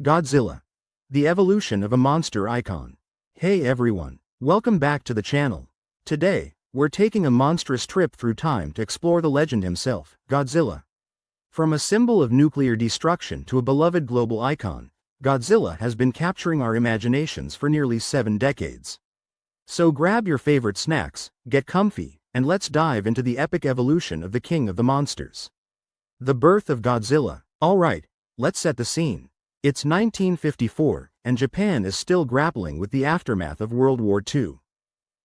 Godzilla. The evolution of a monster icon. Hey everyone, welcome back to the channel. Today, we're taking a monstrous trip through time to explore the legend himself, Godzilla. From a symbol of nuclear destruction to a beloved global icon, Godzilla has been capturing our imaginations for nearly 7 decades. So grab your favorite snacks, get comfy, and let's dive into the epic evolution of the king of the monsters. The birth of Godzilla. Alright, let's set the scene. It's 1954, and Japan is still grappling with the aftermath of World War II.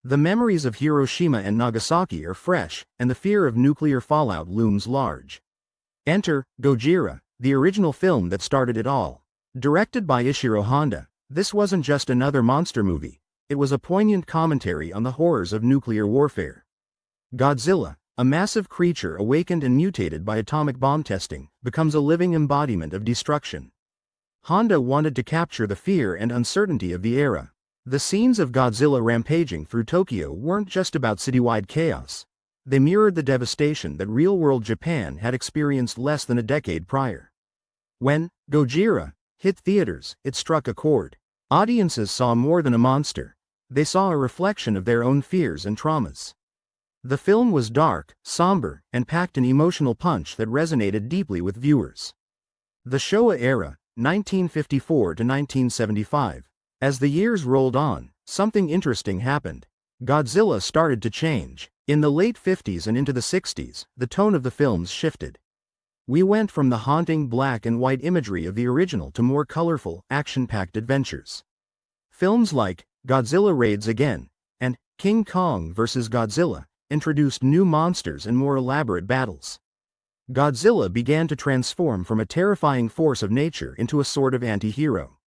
The memories of Hiroshima and Nagasaki are fresh, and the fear of nuclear fallout looms large. Enter Gojira, the original film that started it all. Directed by Ishiro Honda, this wasn't just another monster movie, it was a poignant commentary on the horrors of nuclear warfare. Godzilla, a massive creature awakened and mutated by atomic bomb testing, becomes a living embodiment of destruction. Honda wanted to capture the fear and uncertainty of the era. The scenes of Godzilla rampaging through Tokyo weren't just about citywide chaos. They mirrored the devastation that real-world Japan had experienced less than a decade prior. When Gojira hit theaters, it struck a chord. Audiences saw more than a monster. They saw a reflection of their own fears and traumas. The film was dark, somber, and packed an emotional punch that resonated deeply with viewers. The Showa era, 1954 to 1975. As the years rolled on, something interesting happened. Godzilla started to change. In the late 50s and into the 60s, the tone of the films shifted. We went from the haunting black and white imagery of the original to more colorful, action-packed adventures. Films like Godzilla Raids Again and King Kong vs. Godzilla introduced new monsters and more elaborate battles. Godzilla began to transform from a terrifying force of nature into a sort of anti-hero.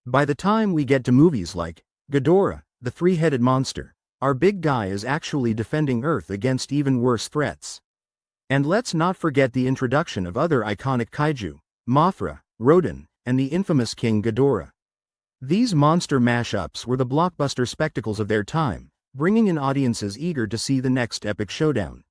By the time we get to movies like Ghidorah, the three-headed monster, our big guy is actually defending Earth against even worse threats. And let's not forget the introduction of other iconic kaiju, Mothra, Rodan, and the infamous King Ghidorah. These monster mashups were the blockbuster spectacles of their time, bringing in audiences eager to see the next epic showdown.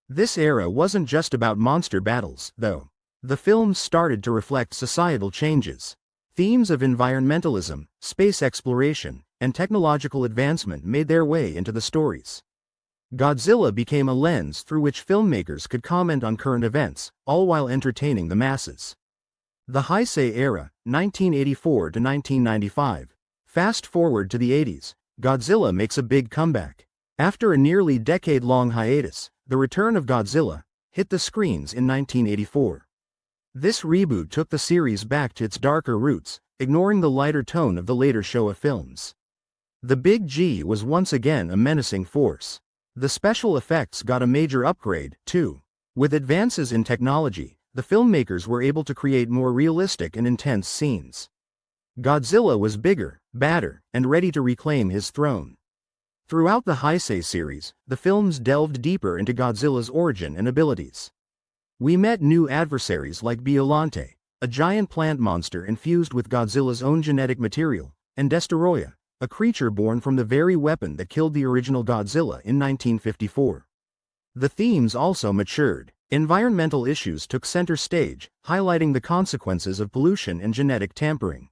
This era wasn't just about monster battles, though. The films started to reflect societal changes. Themes of environmentalism, space exploration, and technological advancement made their way into the stories. Godzilla became a lens through which filmmakers could comment on current events, all while entertaining the masses. The Heisei era, 1984 to 1995. Fast forward to the 80s, Godzilla makes a big comeback. After a nearly decade-long hiatus, the return of Godzilla hit the screens in 1984. This reboot took the series back to its darker roots, ignoring the lighter tone of the later Showa films. The Big G was once again a menacing force. The special effects got a major upgrade, too. With advances in technology, the filmmakers were able to create more realistic and intense scenes. Godzilla was bigger, badder, and ready to reclaim his throne. Throughout the Heisei series, the films delved deeper into Godzilla's origin and abilities. We met new adversaries like Biollante, a giant plant monster infused with Godzilla's own genetic material, and Destoroyah, a creature born from the very weapon that killed the original Godzilla in 1954. The themes also matured. Environmental issues took center stage, highlighting the consequences of pollution and genetic tampering.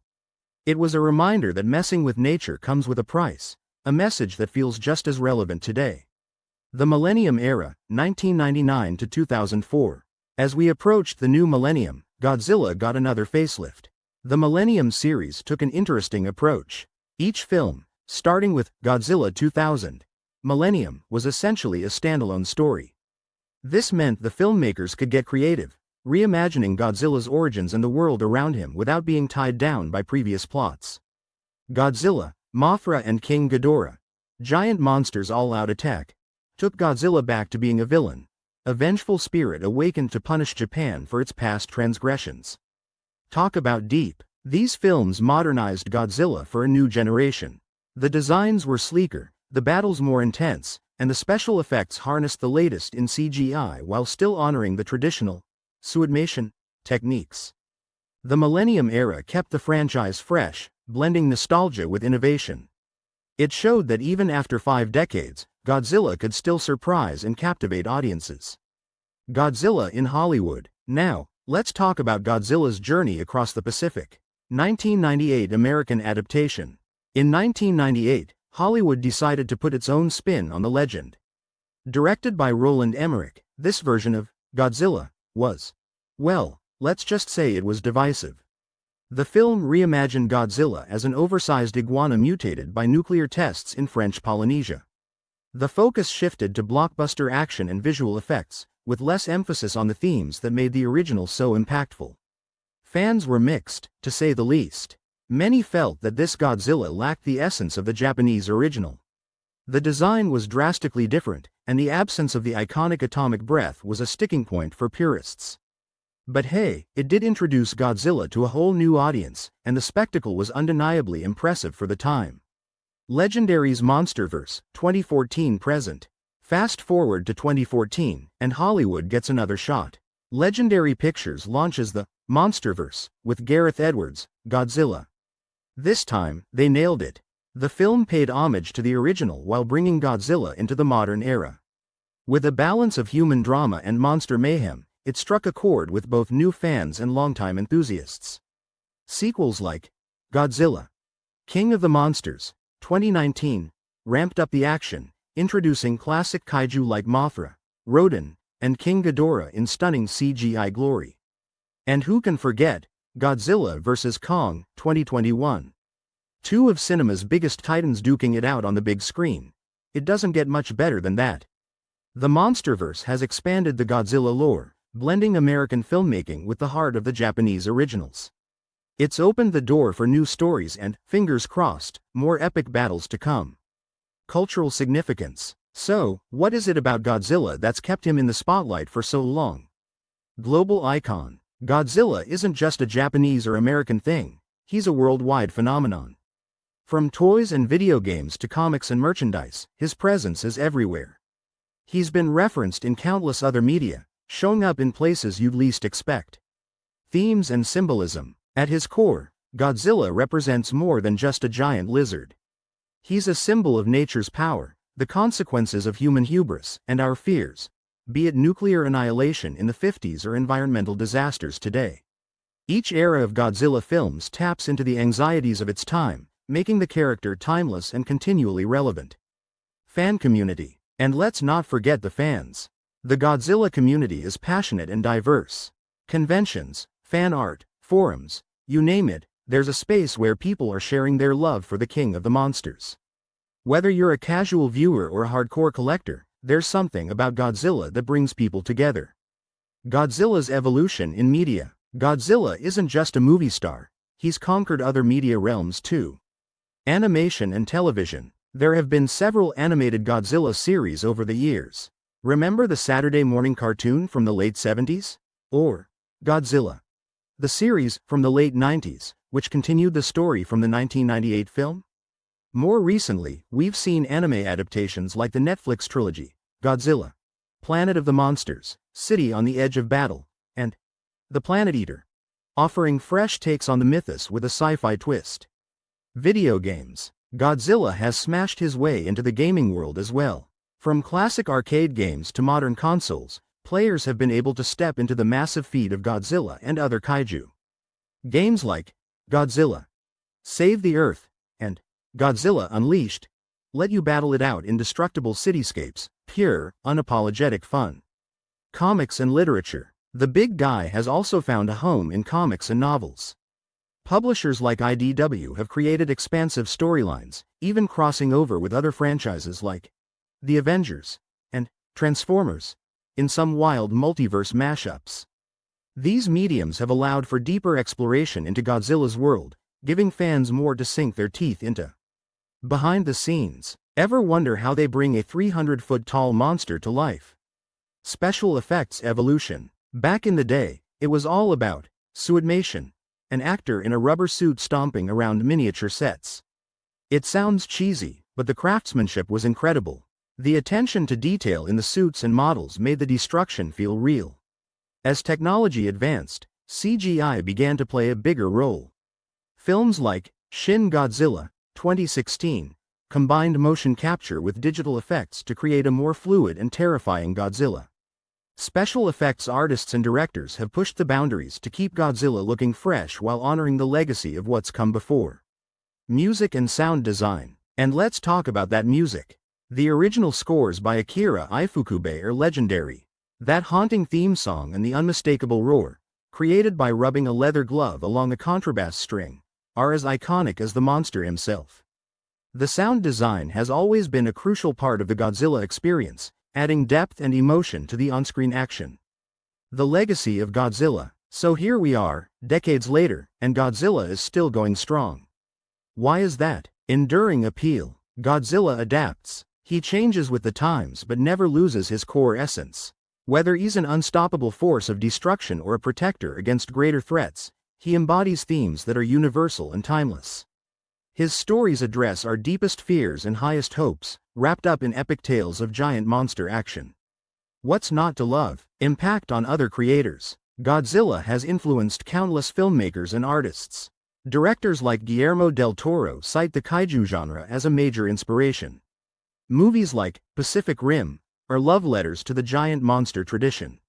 It was a reminder that messing with nature comes with a price, a message that feels just as relevant today. The Millennium Era, 1999 to 2004. As we approached the new millennium, Godzilla got another facelift. The Millennium series took an interesting approach. Each film, starting with Godzilla 2000, Millennium was essentially a standalone story. This meant the filmmakers could get creative, reimagining Godzilla's origins and the world around him without being tied down by previous plots. Godzilla, Mothra and King Ghidorah, giant monsters all-out attack, took Godzilla back to being a villain, a vengeful spirit awakened to punish Japan for its past transgressions. Talk about deep. These films modernized Godzilla for a new generation. The designs were sleeker, the battles more intense, and the special effects harnessed the latest in CGI while still honoring the traditional suitmation techniques. The Millennium Era kept the franchise fresh, blending nostalgia with innovation. It showed that even after 5 decades, Godzilla could still surprise and captivate audiences. Godzilla in Hollywood. Now, let's talk about Godzilla's journey across the Pacific. 1998 American adaptation. In 1998, Hollywood decided to put its own spin on the legend. Directed by Roland Emmerich, this version of Godzilla was, well, let's just say it was divisive. The film reimagined Godzilla as an oversized iguana mutated by nuclear tests in French Polynesia. The focus shifted to blockbuster action and visual effects, with less emphasis on the themes that made the original so impactful. Fans were mixed, to say the least. Many felt that this Godzilla lacked the essence of the Japanese original. The design was drastically different, and the absence of the iconic atomic breath was a sticking point for purists. But hey, it did introduce Godzilla to a whole new audience, and the spectacle was undeniably impressive for the time. Legendary's Monsterverse, 2014 present. Fast forward to 2014, and Hollywood gets another shot. Legendary Pictures launches the Monsterverse, with Gareth Edwards' Godzilla. This time, they nailed it. The film paid homage to the original while bringing Godzilla into the modern era. With a balance of human drama and monster mayhem, it struck a chord with both new fans and longtime enthusiasts. Sequels like Godzilla, King of the Monsters, 2019, ramped up the action, introducing classic kaiju like Mothra, Rodan, and King Ghidorah in stunning CGI glory. And who can forget Godzilla vs. Kong, 2021. Two of cinema's biggest titans duking it out on the big screen. It doesn't get much better than that. The Monsterverse has expanded the Godzilla lore, blending American filmmaking with the heart of the Japanese originals. It's opened the door for new stories and, fingers crossed, more epic battles to come. Cultural significance. So, what is it about Godzilla that's kept him in the spotlight for so long? Global icon. Godzilla isn't just a Japanese or American thing, he's a worldwide phenomenon. From toys and video games to comics and merchandise, his presence is everywhere. He's been referenced in countless other media, showing up in places you'd least expect. Themes and symbolism. At his core, Godzilla represents more than just a giant lizard. He's a symbol of nature's power, the consequences of human hubris, and our fears, be it nuclear annihilation in the 50s or environmental disasters today. Each era of Godzilla films taps into the anxieties of its time, making the character timeless and continually relevant. Fan community. And let's not forget the fans. The Godzilla community is passionate and diverse. Conventions, fan art, forums, you name it, there's a space where people are sharing their love for the king of the monsters. Whether you're a casual viewer or a hardcore collector, there's something about Godzilla that brings people together. Godzilla's evolution in media. Godzilla isn't just a movie star, he's conquered other media realms too. Animation and television. There have been several animated Godzilla series over the years. Remember the Saturday morning cartoon from the late 70s? Or Godzilla, the series from the late 90s, which continued the story from the 1998 film? More recently, we've seen anime adaptations like the Netflix trilogy, Godzilla, Planet of the Monsters, City on the Edge of Battle, and The Planet Eater, offering fresh takes on the mythos with a sci-fi twist. Video games. Godzilla has smashed his way into the gaming world as well. From classic arcade games to modern consoles, players have been able to step into the massive feed of Godzilla and other kaiju. Games like Godzilla, Save the Earth, and Godzilla Unleashed let you battle it out in destructible cityscapes, pure, unapologetic fun. Comics and literature. The big guy has also found a home in comics and novels. Publishers like IDW have created expansive storylines, even crossing over with other franchises like The Avengers and Transformers, in some wild multiverse mashups. These mediums have allowed for deeper exploration into Godzilla's world, giving fans more to sink their teeth into. Behind the scenes. Ever wonder how they bring a 300-foot-tall monster to life? Special effects evolution. Back in the day, it was all about suitmation, an actor in a rubber suit stomping around miniature sets. It sounds cheesy, but the craftsmanship was incredible. The attention to detail in the suits and models made the destruction feel real. As technology advanced, CGI began to play a bigger role. Films like Shin Godzilla, 2016, combined motion capture with digital effects to create a more fluid and terrifying Godzilla. Special effects artists and directors have pushed the boundaries to keep Godzilla looking fresh while honoring the legacy of what's come before. Music and sound design. And let's talk about that music. The original scores by Akira Ifukube are legendary. That haunting theme song and the unmistakable roar, created by rubbing a leather glove along a contrabass string, are as iconic as the monster himself. The sound design has always been a crucial part of the Godzilla experience, adding depth and emotion to the on-screen action. The legacy of Godzilla. So here we are, decades later, and Godzilla is still going strong. Why is that? Enduring appeal. Godzilla adapts. He changes with the times but never loses his core essence. Whether he's an unstoppable force of destruction or a protector against greater threats, he embodies themes that are universal and timeless. His stories address our deepest fears and highest hopes, wrapped up in epic tales of giant monster action. What's not to love? Impact on other creators. Godzilla has influenced countless filmmakers and artists. Directors like Guillermo del Toro cite the kaiju genre as a major inspiration. Movies like Pacific Rim are love letters to the giant monster tradition.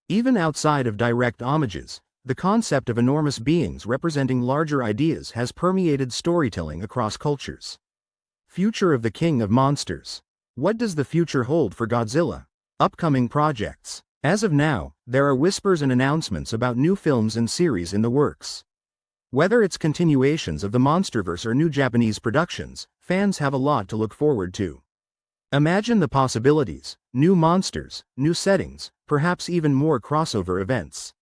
Even outside of direct homages, the concept of enormous beings representing larger ideas has permeated storytelling across cultures. Future of the King of Monsters. What does the future hold for Godzilla? Upcoming projects. As of now, there are whispers and announcements about new films and series in the works. Whether it's continuations of the MonsterVerse or new Japanese productions, fans have a lot to look forward to. Imagine the possibilities: new monsters, new settings, perhaps even more crossover events.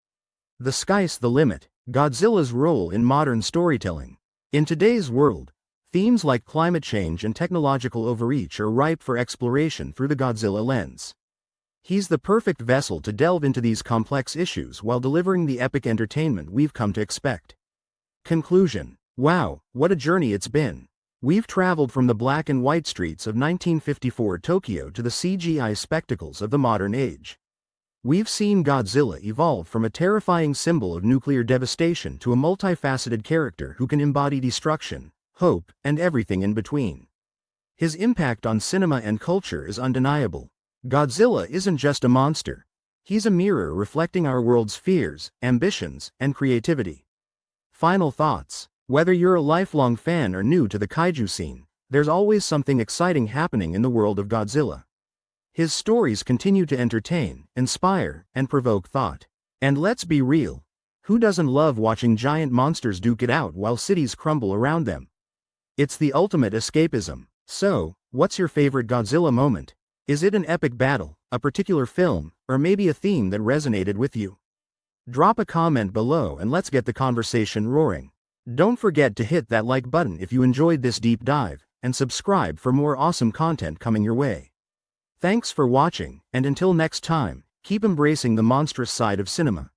The sky's the limit. Godzilla's role in modern storytelling. In today's world, themes like climate change and technological overreach are ripe for exploration through the Godzilla lens. He's the perfect vessel to delve into these complex issues while delivering the epic entertainment we've come to expect. Conclusion. Wow, what a journey it's been. We've traveled from the black and white streets of 1954 Tokyo to the CGI spectacles of the modern age. We've seen Godzilla evolve from a terrifying symbol of nuclear devastation to a multifaceted character who can embody destruction, hope, and everything in between. His impact on cinema and culture is undeniable. Godzilla isn't just a monster. He's a mirror reflecting our world's fears, ambitions, and creativity. Final thoughts. Whether you're a lifelong fan or new to the kaiju scene, there's always something exciting happening in the world of Godzilla. His stories continue to entertain, inspire, and provoke thought. And let's be real, who doesn't love watching giant monsters duke it out while cities crumble around them? It's the ultimate escapism. So, what's your favorite Godzilla moment? Is it an epic battle, a particular film, or maybe a theme that resonated with you? Drop a comment below and let's get the conversation roaring. Don't forget to hit that like button if you enjoyed this deep dive, and subscribe for more awesome content coming your way. Thanks for watching, and until next time, keep embracing the monstrous side of cinema.